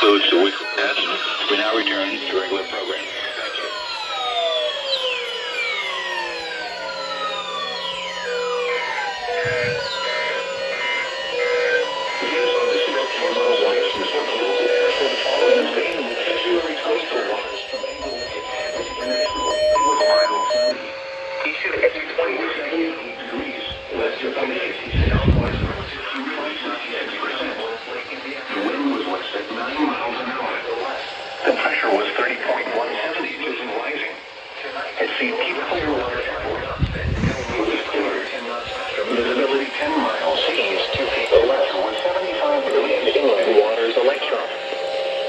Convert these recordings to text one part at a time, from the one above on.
Concludes the weekly test. We now return to regular programming. Thank you. The pressure was 30.170 and rising. At sea, keep clear water. Visibility 10 miles. Seas 2 feet below. 175 degrees. Inland waters electron.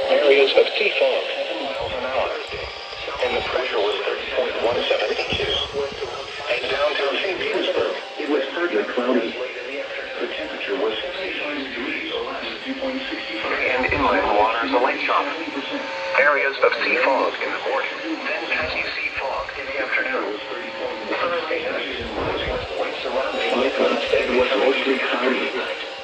Areas of sea fog 7 miles an hour. And the pressure was 30.172. At downtown St. Petersburg, it was partly cloudy. The temperature was 75 degrees. 2.65. And inland waters electron. Areas of sea fog in the morning, then passing sea fog in the afternoon. Thursday night, light surrounding. It was mostly cloudy.